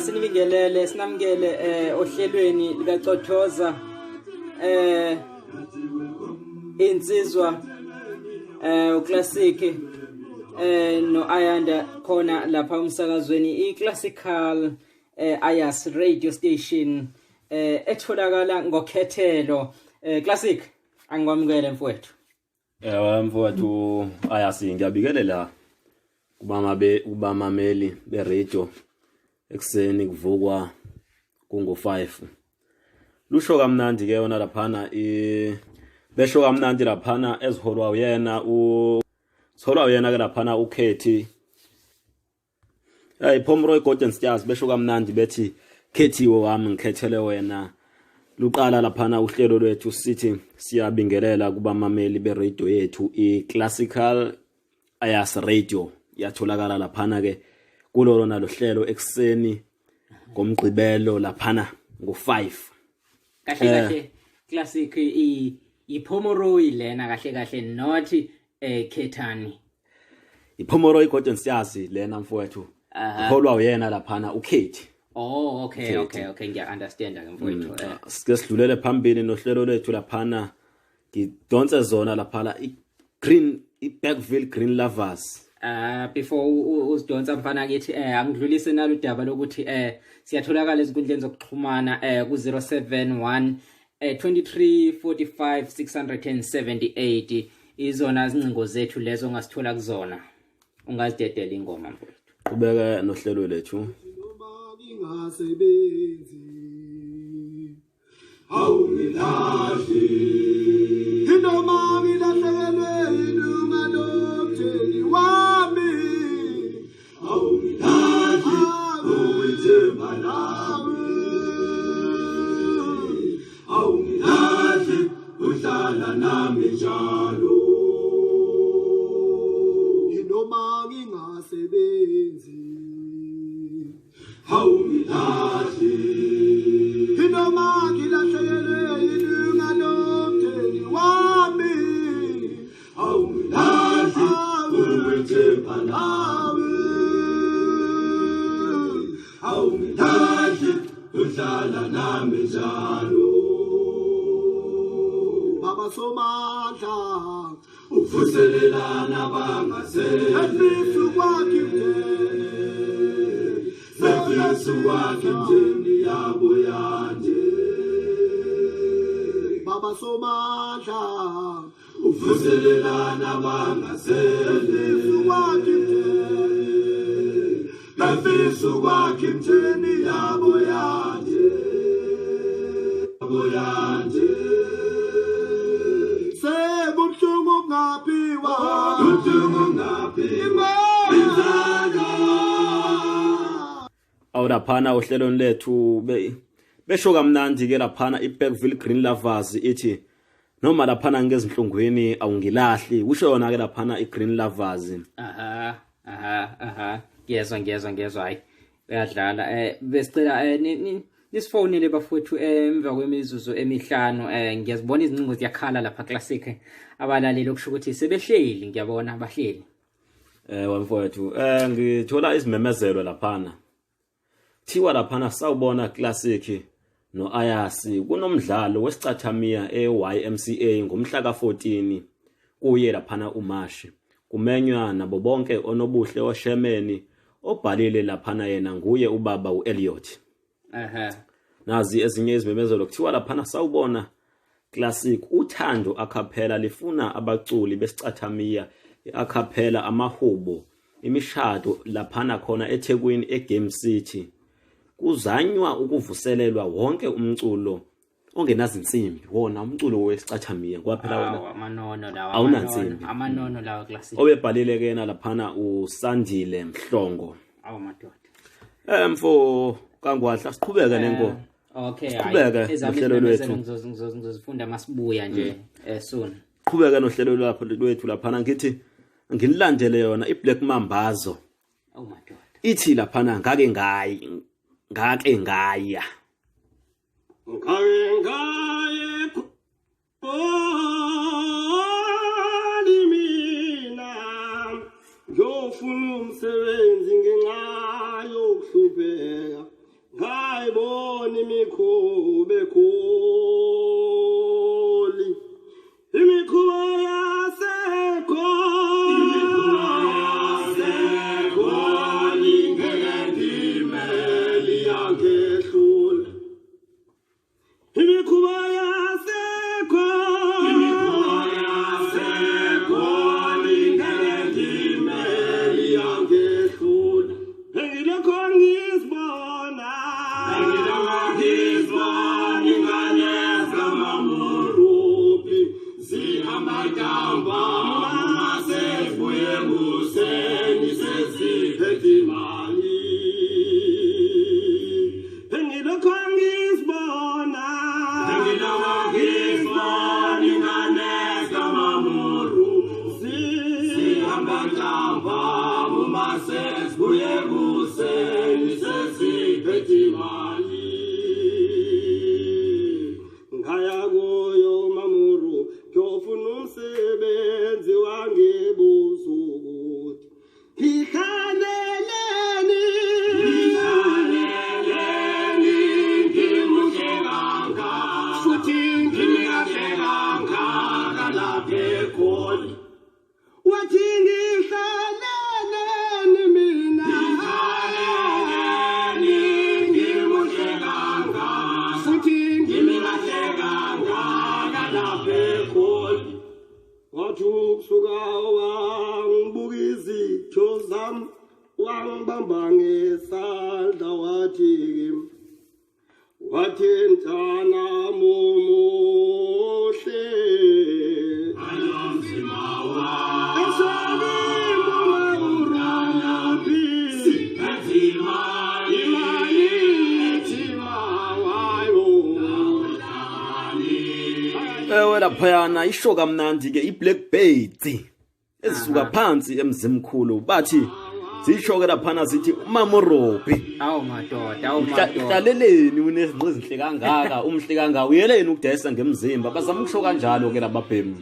Sinibingelele sinamukele ohlelweni lika Cothoza insizwa uclassic no Ayanda khona lapha umsakazweni iClassical Ayas radio station etholakala ngokhethelo Classic angwamukele mfowethu. Mfowethu Ayas ngiyabikelela kubamameli beradio ekseni kuvukwa kungo5 lusho kamnandi ke yona laphana besho kamnandi laphana eziholwa uyena sitholwa uyena ke laphana ukhethi Pomroy Golden Stars besho kamnandi bethi khethiwe wami ngikhethele wena luqala laphana uhlelo lwethu sithi siyabingelela kubamameli beradio yethu iClassical Ayas radio yatholakala laphana ke kulolo nalo hlelo ekseni ngomgqibelo laphana ngo5 kahle Classic iPomoroy lena kahle not Khethani iPomoroy Golden Stars lena mfowethu holwa uyena laphana ukhethi. Oh okay ngiya understand ke mfowethu sike sidlulele phambili nohlelo lethu laphana ngidonse zona laphana iGreen iBackville Green Lovers. Before usidonsa mfana kithi angidlulise nalo udaba lokuthi siyatholakala ezinkundleni zokuxhumana ku 071 2345 678 izona izincingo zethu lezo ongasithola kuzona ungazidedela ingoma mfowethu. Qhubeka nohlelo lethu. Ingasebenzi awungilahli inoma ngilahlekelwe ilunga lomtheni wami awungilahli uwithemba lami awungilahli uhlala nami njalo inoma ngingasebenzi awungilahli inoma ngilahlekelwe ilunga lomtheni wami awungilahli uwithemba lami awungilahli uhlala nami njalo Baba Somandla ukuvuselelana bangasebenzi kwakhe Yesu wakhe mtheni yabo yanje Baba Somandla uvuselelana bangasebenzi kwakhe Yesu wakhe mtheni yabo yanje Sebumhlungu ngaphi wa Umhlungu ngaphi awulaphana uhlelweni lethu besho kamnandi ke laphana iBackville Green Lovers ithi noma laphana ngezinhlungwini awungilahli kusho yona ke laphana iGreen Lovers. Ngiyezwa hayi uyadlala besicela nisifonele bafowethu emva kwemizuzu emihlanu ngiyazibona izincingo ziyakhala lapha Classic abalaleli okusho ukuthi sebehleli ngiyabona abahleli wamfowethu ngithola izimemezelo laphana thiwa laphana sawubona Classic no Ayas kunomdlalo wesicathamiya eYMCA ngomhla ka14 kuye laphana uMashi kumenywa nabo bonke onobuhle oshemeni obhalile laphana yena nguye ubaba uElliot. Nazi ezinye izimemezelo kuthiwa laphana sawubona Classic uthando acapella lifuna abaculi besicathamiya iacapella amahubo imishado laphana khona eThekwini eGame City kuzanywa ukuvuselelwa wonke umculo ongenazinsimbi wona umculo weSicathamiya kwaphela wona amanono lawa awunansimbi amanono lawa classic obebhalile kena laphana uSandile Mhlongo mfo kangwahla siqhubeka nenko okay siqhubeka nohlelo lwethu ngizozifunda masibuya nje soon qhubeka nohlelo lwethu laphana ngithi ngililandele yona iBlack Mambazo madoda ithi laphana ngake ngaya ngake ngaye mina ngiyofuna umsebenzi ngenxa yokuhlupheka ngayibona imikhuba ekholi imikhuba laphayana isho kamnandi ke iBlackbirds ezisuka phansi emzimkhulu bathi zisho ke laphana zithi umamorobi madoda hlaleleni unezinqezinhle kangaka umhle kangaka uyeleni ukudayisa ngemzimba bazama ukusho kanjalo ke lababhemu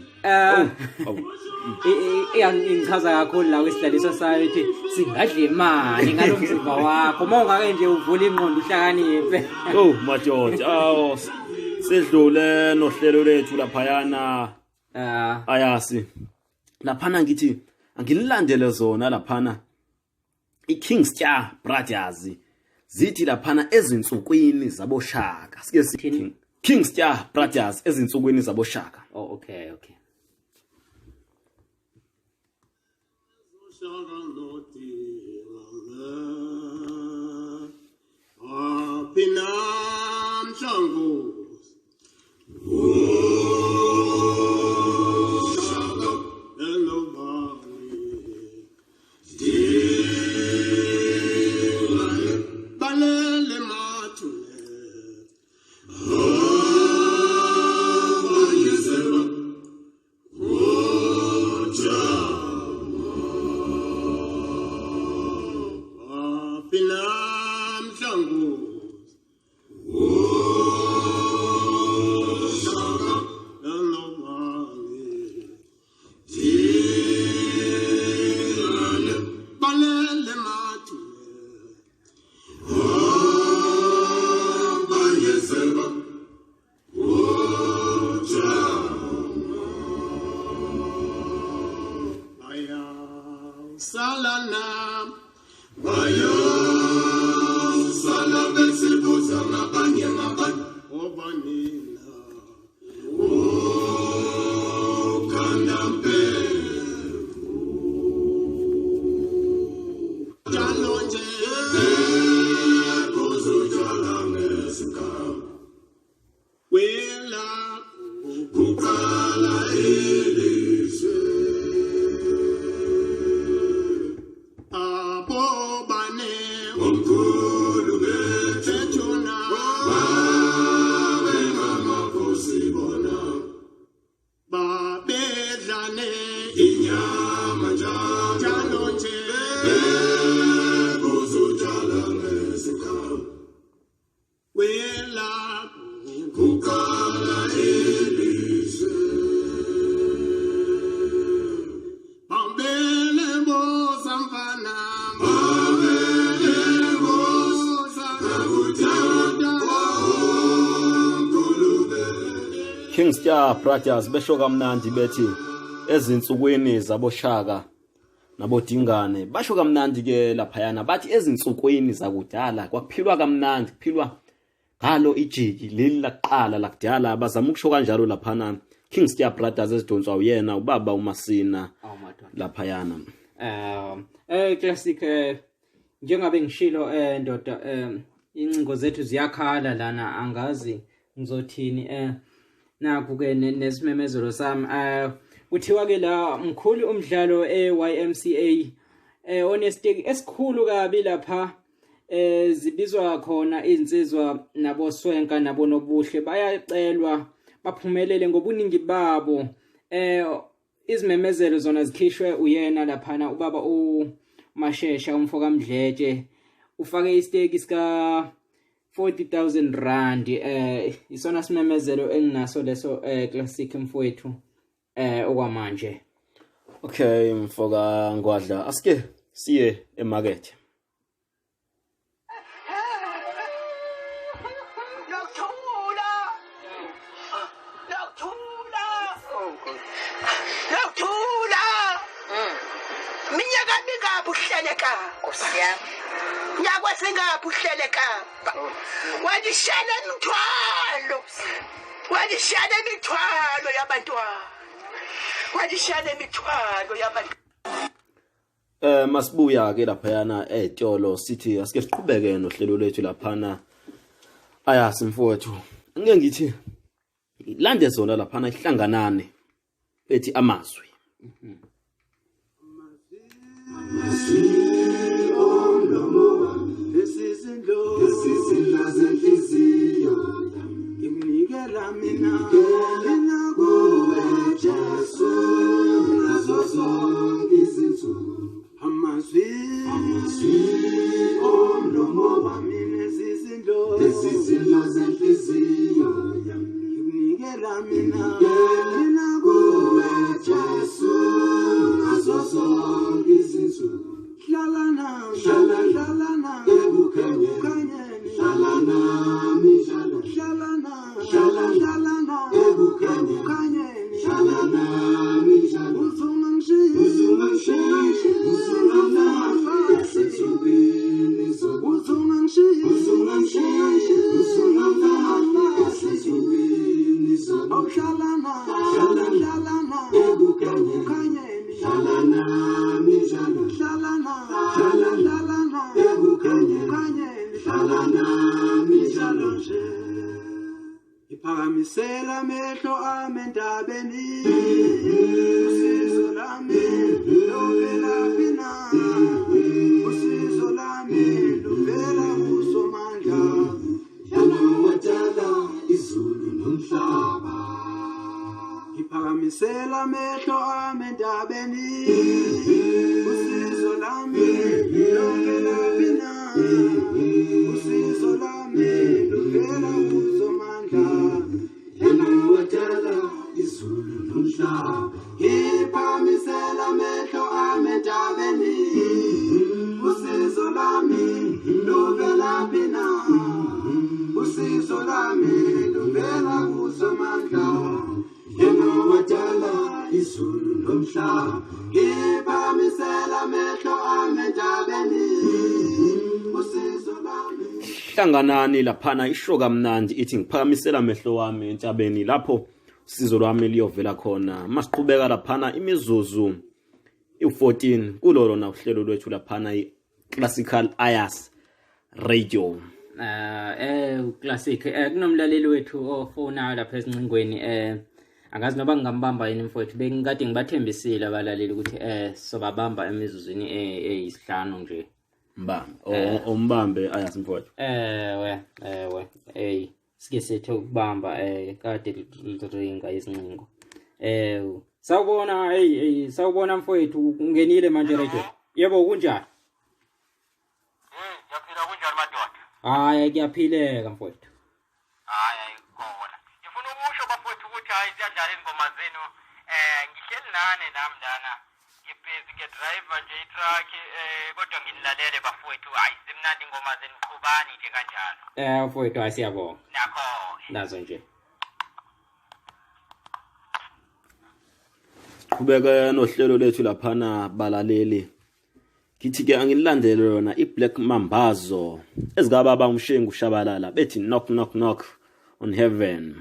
ngichaza kakhulu la kwesidlaliso sayo ukuthi singadla imali ngalomzimba wakho mawungake nje uvula ingqondo uhlakaniphe madoda sedlule nohlelo lethu laphayana ayasi laphana ngithi angililandele zona laphana iKingstar Brothers zithi laphana ezinsukwini zaboshaka sike sithi Kingstar Brothers ezinsukwini zaboshaka okay Pinam Shangu sidlane inyama njalo nje kuzojala ngesikhawu wela kukala elise bambele boza mfana bambele boza kabutada King Star Brothers besho kamnandi bethi ezinsukwini zaboshaka nabodingane basho kamnandi ke laphayana bathi ezinsukwini zakudala kwakuphilwa kamnandi kuphilwa ngalo ijiki leli laqala lakudala bazama ukusho kanjalo laphana King Star Brothers ezidonswa uyena ubaba uMasina laphayana classic njengabe ngishilo ndoda incingo zethu ziyakhala lana angazi ngizothini naku ke nesimemezelo sami kuthiwa ke la mkhulu umdlalo YMCA honestly esikhulu kabi lapha zibizwa khona izinsizwa naboswenka nabonobuhle bayacelwa baphumelele ngobuningi babo izimemezelo zona zikhishwe uyena laphana ubaba uMashesha umfoka Mdletshe ufake istake sika 40,000 rand isona simemezelo enginaso leso classic mfowethu okwamanje. Okay mfoka Ngwadla asike siye emarket. Ngakwasengabuhleleka wadishana imithwalo yabantwana wadishana imithwalo yabantwana masibuya ke laphayana etolo sithi asike siqhubeke nohlelo lwethu laphana ayasi mfowethu ngeke ngithi lande zona laphana ihlanganane bethi amazwi Isizindlo zenhliziyo ngimnikela mina kuwe Jesu nazo zonke izinsuku amazwi omlomo wami nesizindlo zenhliziyo ngimnikela mina kuwe Jesu nazo zonke izinsuku Shalana ebukhanyeni Shalana ebukhanyeni Shalana Iphakamisela amehlo ami endabeni usizo lami lovela phina usizo lami lovela kuSomandla yena wadala izulu nomhlaba Iphakamisela amehlo ami endabeni usizo lami lovela phina usizo lami lovela kuSomandla yena wadala izulu nomhlaba Iphakamisela amehlo ami endabeni usizo lami lovela phina usizo lami lovela kuSomandla yena wadala izulu nomhlaba Iphakamisela amehlo ami endabeni usizo lami hlanganani laphana isho kamnandi ithi ngiphakamisela amehlo wami entshabeni lapho usizo lwami liyovela khona masiqhubeka laphana imizuzu u14 kulolo na uhlelo lwethu laphana i-classical ayas radio classic kunomlaleli wethu ofona lapha esincingweni angazi noba ngingambamba yini mfowethu bengikade ngibathembisile abalaleli ukuthi sobabamba emizuzwini eyisihlanu nje umbambe ayasi mfowethu sike sethe ukubamba kade liringa izincingo Sawubona sawubona mfowethu ungenile manje radio. Yebo kunjani? Yaphila kunjani madoda? Hayi kuyaphileka mfowethu. Hayi khona. Ngifuna ukusho bafowethu ukuthi hayi siyadlala ingoma zenu. Ngihleli nane nami lana. Ngibhizi ngedriver nje itruck kodwa nginilalele bafowethu hayi simnandi ingoma zenu qhubani nje kanjalo. Mfowethu asiyabonga. Nakho. Nazo nje. Qhubeka nohlelo lethu laphana balaleli. Kithi ke angililandele yona iBlack Mambazo ezigababa umshengu ushabalala bethi knock knock knock on heaven.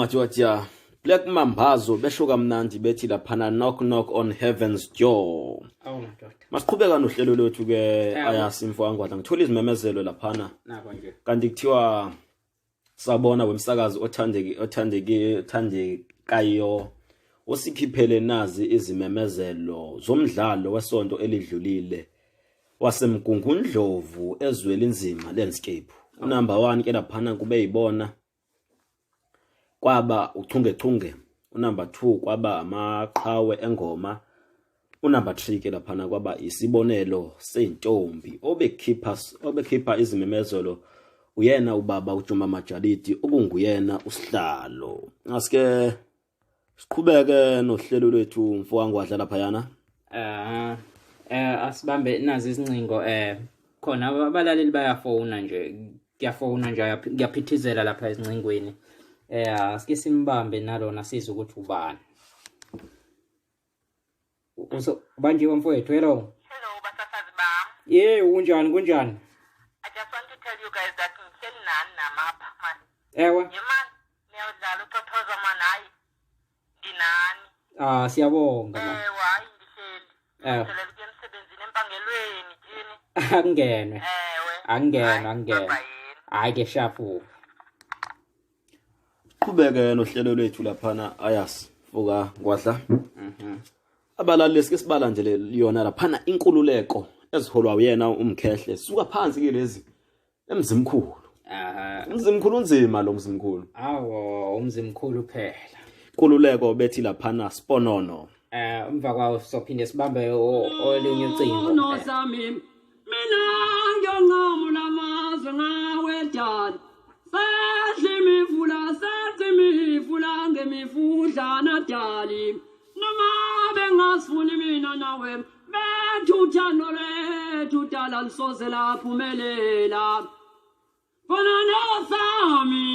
Matwatia Black Mambazo besho kamnandi bethi laphana knock knock on heaven's door. Madoda. Masiqhubeka nohlelo lethu ke ayasimfo angwadla ngithola izimemezelo laphana. Nako nje. Kanti kuthiwa sabona wemsakazi othandekayo osikhiphele nazi izimemezelo zomdlalo wesonto elidlulile wasemgungundlovu ezweli nzima landscape. Number 1 ke laphana kube yibona kwaba uchungechunge. Number 2 kwaba amaqhawe engoma. Number 3 ke laphana kwaba isibonelo sentombi obekhipha izimemezelo uyena ubaba uJuma Majaliti okunguyena usihlalo. Asike siqhubeke nohlelo lwethu mfowethu wadla lapha yana. Asibambe nazi izincingo khona abalaleli bayafona nje kuyafona nje kuyaphithizela lapha ezincingweni. Asike simbambe nalona sizwe ukuthi ubani. Banjiwe mfowethu hello. Hello basasazi bam. Unjani kunjani? I just want to tell you guys that ngihleli nani namapha man. Ewe. Yemani niyawudlala uCothoza man hayi. Nginani? Siyabonga man. Hayi ngihleli. Ngicela ukuthi emsebenzini empangelweni jini. Angenwe. Angena. Bye. Hayi ke shafu. Qhubeke nohlelo lwethu laphana ayas vuka ngwadla. Abalaleli sike sibala nje liyona laphana inkululeko eziholwa uyena umkhehle suka phansi ke lezi emzimkhulu. Umzimkhulu unzima lo mzimkhulu. Awo umzimkhulu phela. Inkululeko bethi laphana sponono. Umva kwawo sophinde sibambe olinye ucingo. Mina ngiyonqamula amazwe ngawe dad. Sadle idlana dali noma bengasifuni mina nawe bethu uthando lethu dala lisoze laphumelela Banana Sami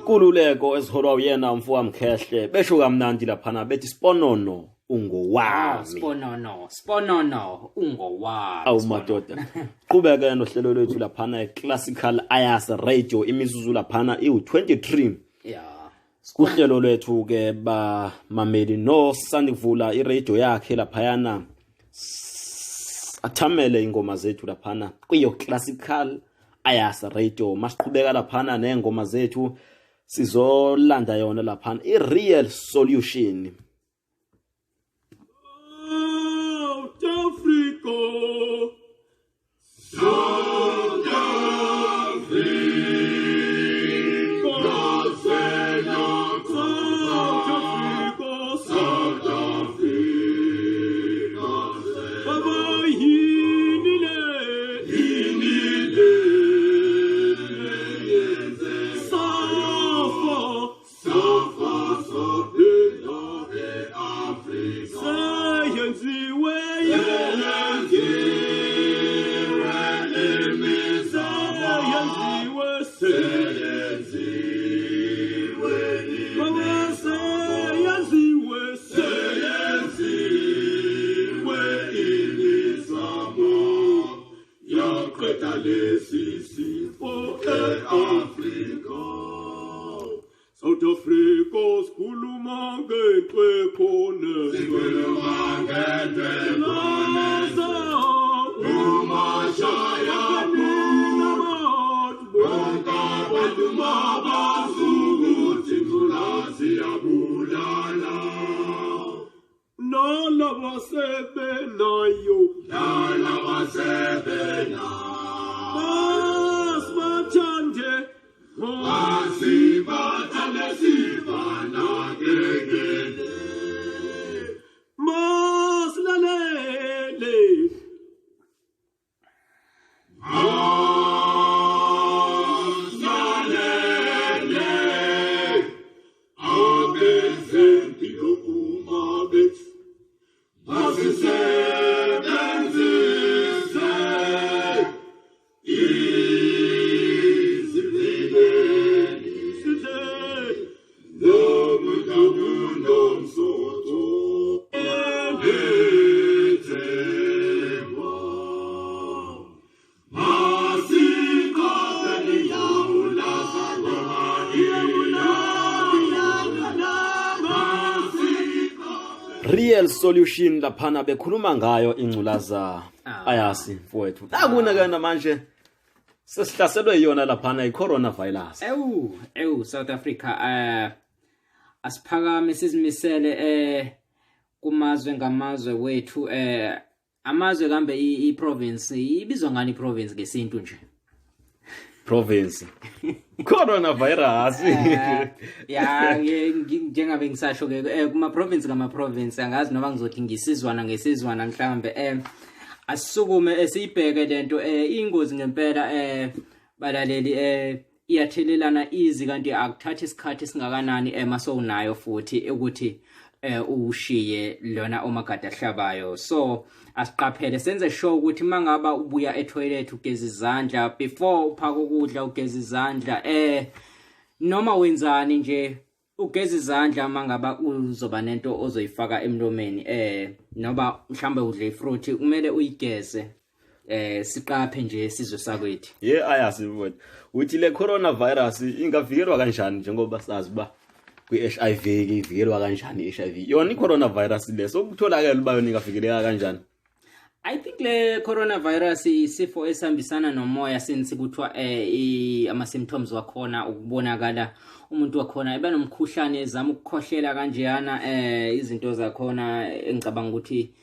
Kululeko esiholwa uyena mfowami Mkhehle besho kamnandi laphana bethi Sponono ungowami. Sponono ungowami. Awu madoda. Qhubeka nohlelo lwethu laphana Classical Ayas Radio imizuzu laphana iu23. Yeah. Kuhlelo lwethu ke ba mameli no sandivula iradio yakhe laphayana athamele ingoma zethu laphana kuyo Classical Ayas Radio masiqhubeka laphana nengoma zethu sizolanda yona laphana ireal solution. South Africa, sikhuluma ngentwe khona. Sikhuluma ngentwe khona. Umashaya phuma bonke abantu mabasukuthi thulasi yabulala. Nalaba sebenayo. Nalaba sebenayo. Basmathande. Asibathande sivana gegele. Maslalele. Maslalele. Abezempilo umabet. Masise Royal Solution laphana bekhuluma ngayo ingculaza ayasi mfowethu. Nakuna ke namanje sesihlaselwe yona laphana i-coronavirus. South Africa asiphakame sizimisele kumazwe ngamazwe wethu amazwe kambe i-province ibizwa ngani i-province ngesintu nje province coronavirus ya njengabe ngisasho ke kuma province ngama province angazi noma ngizothi ngisizwana mhlambe asisukume siyibheke lento ingozi ngempela balaleli iyathelelana izi kanti akuthatha isikhathi singakanani masowunayo futhi ukuthi ushiye lona omagada ahlabayo. So asiqaphele senze sure ukuthi mangaba ubuya etoilet ugeza izandla before uphaka ukudla ugeza izandla noma wenzani nje ugeza izandla mangaba uzoba nento ozoyifaka emlomeni noba mhlambe udle ifruit kumele uyigeze siqaphe nje sizwe sakwethu. ayasi mfowethu uthi le coronavirus ingavikelwa kanjani njengoba sazi ba kwi-HIV ivikelwa kanjani i-HIV yona i-coronavirus leso ukutholakala uba yona ingavikeleka kanjani? I think le coronavirus isifo esihambisana nomoya since kuthiwa ama symptoms wakhona ukubonakala umuntu wakhona eba nomkhuhlane ezama ukukhohlela kanjeyana izinto zakhona engicabanga ukuthi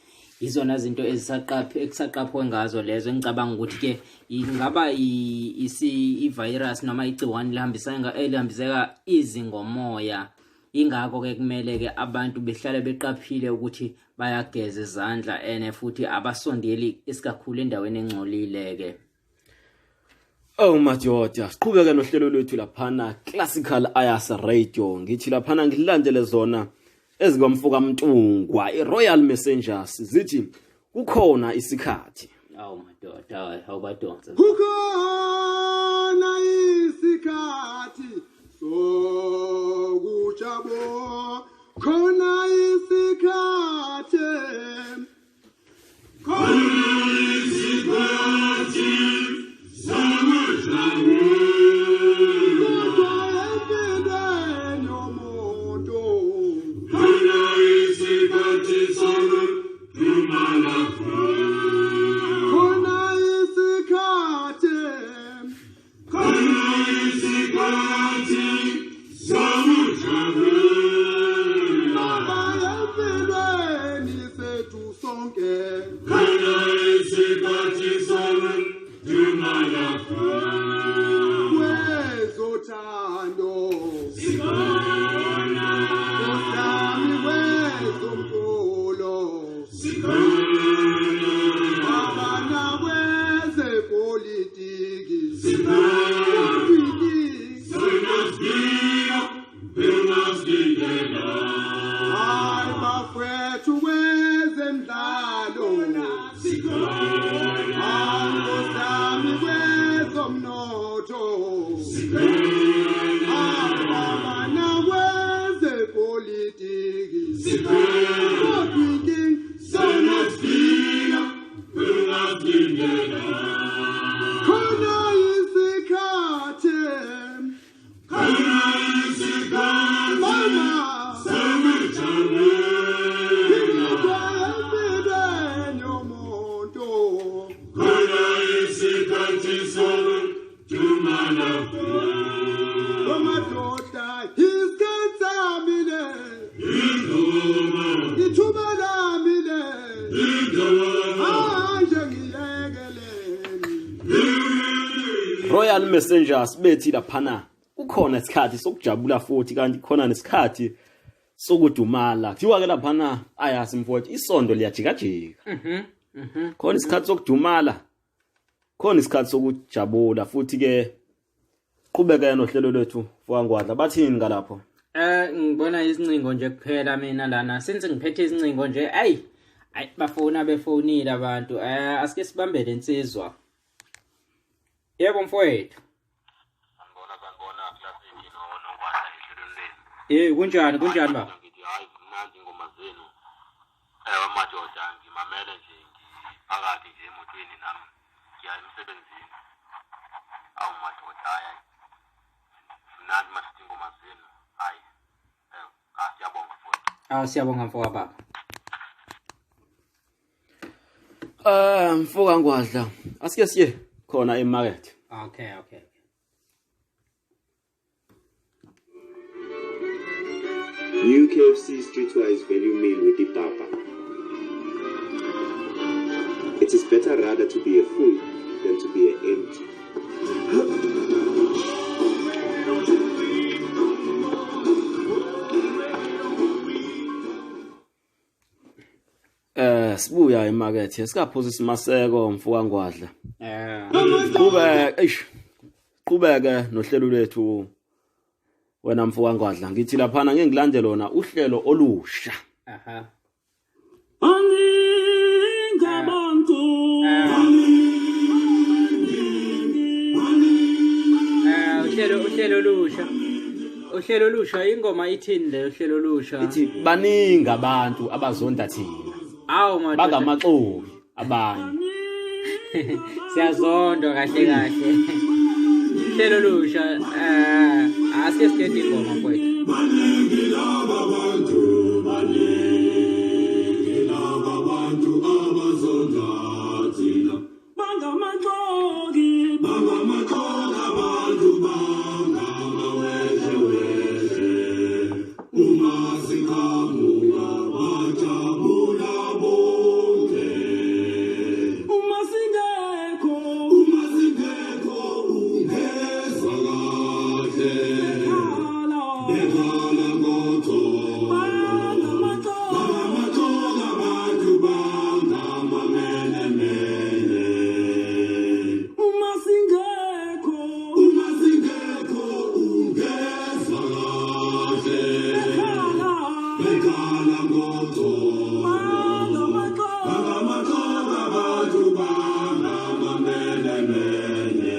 izona izinto ekusaqaphwe ngazo lezo engicabanga ukuthi ke ingaba i-virus noma igciwane lihambiseka izingomoya. Ingakho ke kumele ke abantu behlale beqaphile ukuthi bayageza izandla futhi abasondeli isikakhulu endaweni engcolile ke. Madoda siqhubeke nohlelo lwethu laphana Classical Ayasa Radio ngithi laphana ngilandele zona ezikomfuka Mtungwa iRoyal Messengers zithi kukhona isikhathi. Madoda awubadonsa. Kukhona isikhathi sokujabo khona isikhathi Royal Messengers bethi laphana kukhona isikhathi sokujabula futhi kanti khona nesikhathi sokudumala. Kuthiwa ke laphana ayasi mfowethu isondo liyajikajika. Khona isikhathi sokudumala, khona isikhathi sokujabula futhi ke qhubeka nohlelo lwethu fwangwadla bathini ngalapho. Ngibona izincingo nje kuphela mina lana since ngiphethe izincingo nje befonile abantu asike sibambele insizwa. Yebo mfowethu. Sanibona classic nokwazi ihlelo lweni. Kunjani ba? Ngithi hayi mnandi ingoma zenu. Madoda ngimamele nje ngiphakathi nje emotweni nami ngiya emsebenzini. Madoda hayi. Mnandi masithi ingoma zenu. Hayi. Siyabonga mfowethu. Siyabonga mfowethu baba. Mfoka Ngwadla, asike siye khona emarket. Okay. New KFC Streetwise Value Meal with Ipapa. It is better rather to be a full than to be an empty. Sibuya emarket, sikaphuza isimaseko Mfoka Ngwadla. Qhubeke nohlelo lwethu wena Mfoka Ngwadla. Ngithi laphana ngeke ngilande lona uhlelo olusha. Uhlelo olusha ingoma ithini le uhlelo olusha? Ithi baningi abantu abazonda thina. Awu madoda. Bangamaxoki abanye. Siyazondwa kahle. Uhlelo olusha asike sikhethe ingoma mfowethu. Baningi laba bantu abazonda thina. Bangamaxoki abantu uma sikamuka bajabula bonke. Uma singekho ungezwa kahle. Bekhala ngotholo. Bangamaxoki abantu bangamamenemene. Uma singekho ungezwa kahle. Bekhala ngotholo. Bangamaxoki abantu bangamamenemene.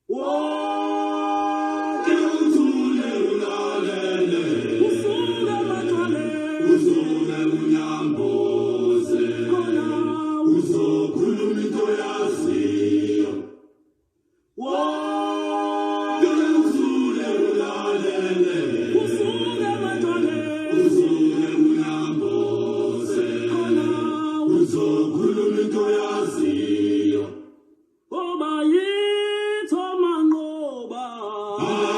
Wonke uthule ulalele. Uzobe unyamboze. Uzokhuluma into yaziyo. Wonke uthule ulalele. Uzobe unyamboze. Uzokhuluma into yaziyo.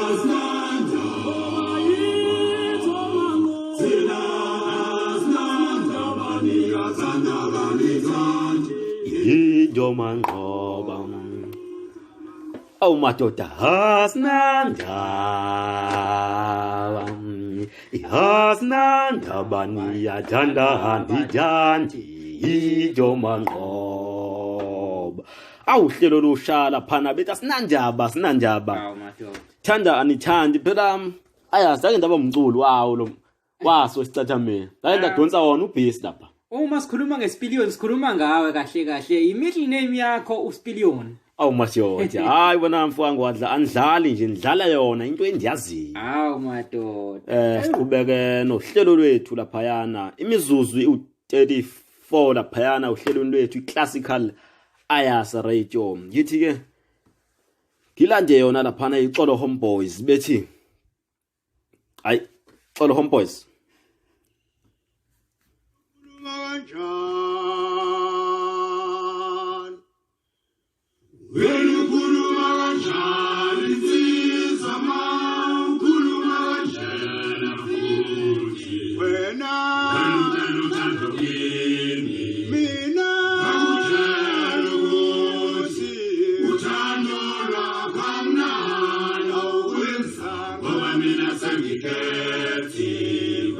Asinanda. Thina asinanda banikathanda kanithandi. Ijomanqoba. Awu madoda Asinanda baniyathanda ndithandi ijomanqoba. Awuhlelo lushala phana bethi asinandaba. Awu madoda. Thanda anithandi phela ayazi ake ndaba umculo wawo lo waso Isicathamiya. Ake ndadonsa wona ubhesi lapha. Uma sikhuluma ngesipiliyoni sikhuluma ngawe kahle. I-middle name yakho uSpiliyoni. Awu masiyodi. Hayi wena Mfoka Ngwadla andidlali nje ndidlala yona into endiyaziyo. Awu madoda. Siqhubeke nohlelo lwethu laphayana. Imizuzu u34 laphayana uhlelweni lwethu iClassical Ayasa Radio. Ngithi ke ngilande yona laphana iXolo Homeboys bethi hayi Xolo Homeboys. Ukhuluma kanjani insizwa ma ukhuluma kanjena futhi. Wena Uthando kimi. mina Akutshela ukuthi uthando lwakho amnandi awukwenzanga. Ngoba mina sengikhethile.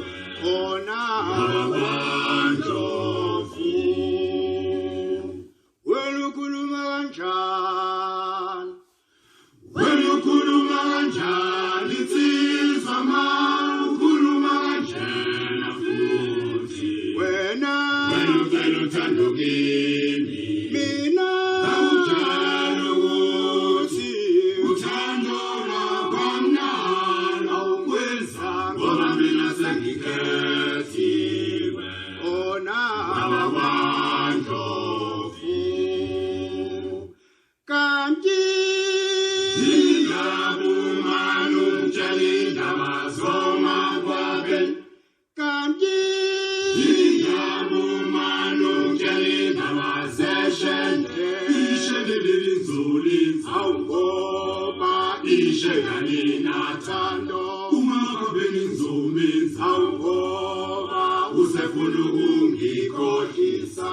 ishendeleli nzolinza awugoba ishekani nathando umababeni nzomenza awugoba usefuna ukungikhohlisa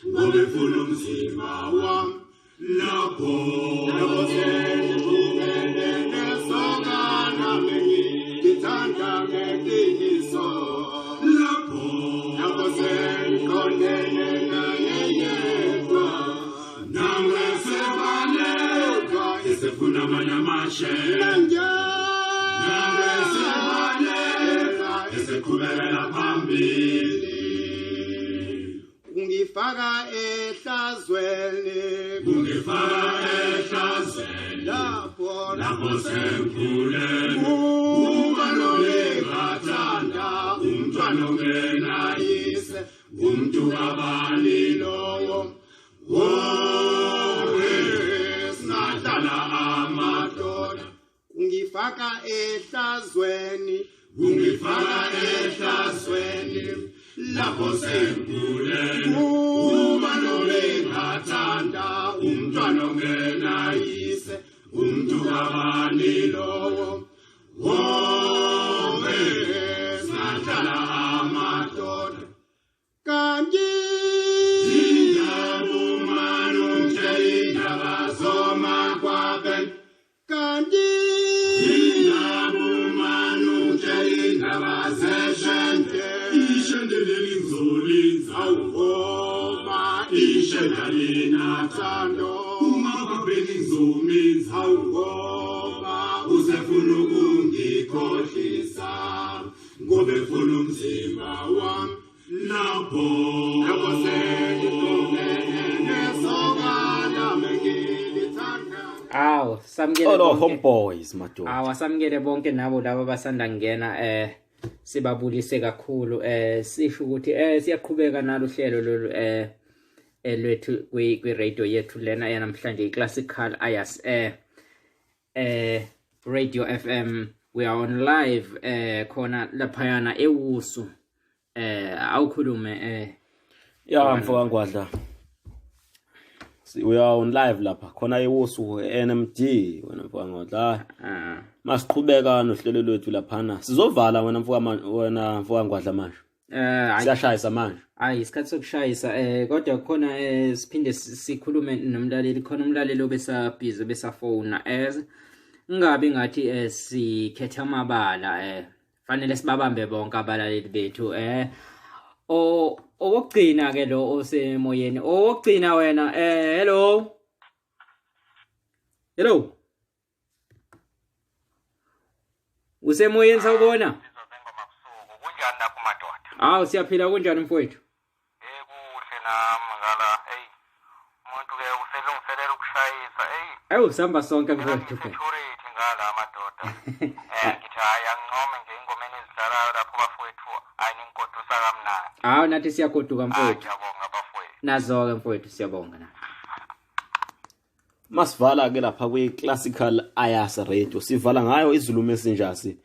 ngoba efuna umzimba wami lapho nesokana ngithanda ngeqiniso lapho sengiqondene naye yedwa nawe sebaleka esefuna amanye amashe nawe sebaleka eseqhubekela phambili ungifaka ehlazweni lapho sengikhulelwe ubalolekathanda umntwana ongenayise umuntu kabani lowo singahlala amadoda ungifaka ehlazweni lapho sengikhulelwe ubalolekathanda umntwana ongenayise umuntu kabani lowo singahlala amadoda kanti indabumano nje indaba zomakwaben kanti indabumano nje indaba zeshente ishendeleli nzolinza awugoba ishendeleli nathando umababeni nzomenza awugoba usefuna ukungikhohlisa ngoba efuna umzimba wami lapho nesokana ngithanda Aw, samukele Hello bonke. homeboys madoda. Awasamukele bonke nabo laba basanda ngena sibabulise kakhulu sisho ukuthi siyaqhubeka nalo hlelo lolu lwethu kwi radio yethu lena yanamhlanje i-classical ayas radio FM. We are on live khona laphayana ewusu awukhulume Ya mfoka ngwadla. We are on live lapha khona ewusu NMD wena mfoka ngwadla. Masiqhubeka nohlelo lwethu laphana. Sizovala wena mfoka ngwadla manje. Siyashayisa manje. Hayi isikhathi sokushayisa kodwa khona siphinde sikhulume nomlaleli khona umlaleli obesabhizi besafona ngabe ngathi sikhetha amabala fanele sibabambe bonke abalaleli bethu okugcina ke lo osemoyeni okugcina wena hello usemoyeni sawubona kunjani lapho madoda hawu siyaphila kunjani mfowethu kuhle nami ngala umuntu ke uselungiselela ukushayisa awu sihamba sonke mfowethu security ngala madoda ngithi hayi angincome nje ingomeni ezidlalayo lapho bafowethu ayinkodusa kamnandi hawu nathi siyagoduka mfowethu ngiyabonga bafowethu nazo-ke mfowethu siyabonga na Masivala ke lapha kwi-classical ayas radio. Sivala ngayo izulu messengersi.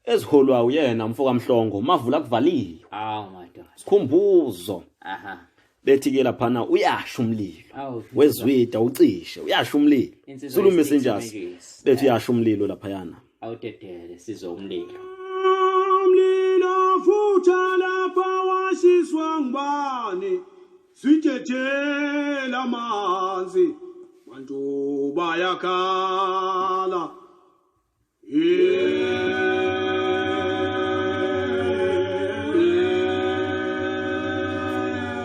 Eziholwa uyena mfoka mhlongo mavula kuvalile. hawu madoda Sikhumbuzo. aha Bethi ke laphana uyasha umlilo. Awu, Wezwida ucishe uyasha umlilo. Insizwa Zulu yesithi messengers. images. Bethi uyasha umlilo lapha yana. awudedele sizomlilo umlilo futha lapha washiswa ngubani sithethela amanzi bantu bayakhala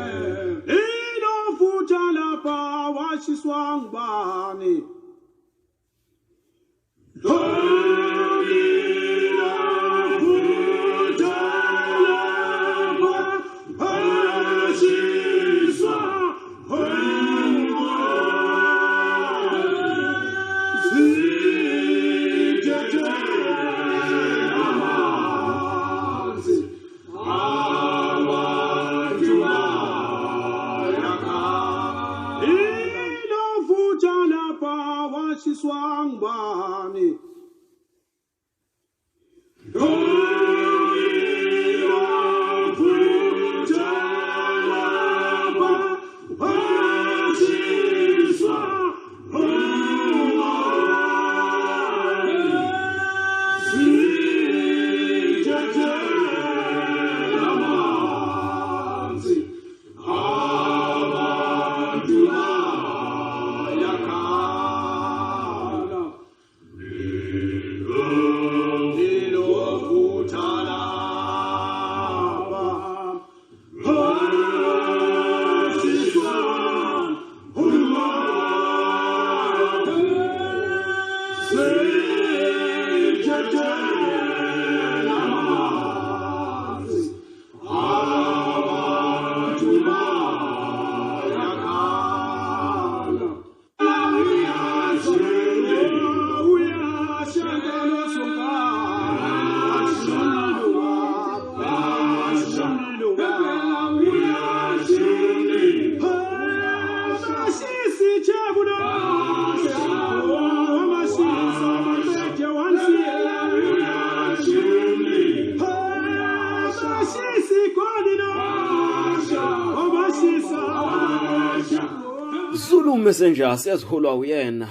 ilo futha lapha washiswa ngubani Swangbani. Zulu Messenger siyaziholwa uyena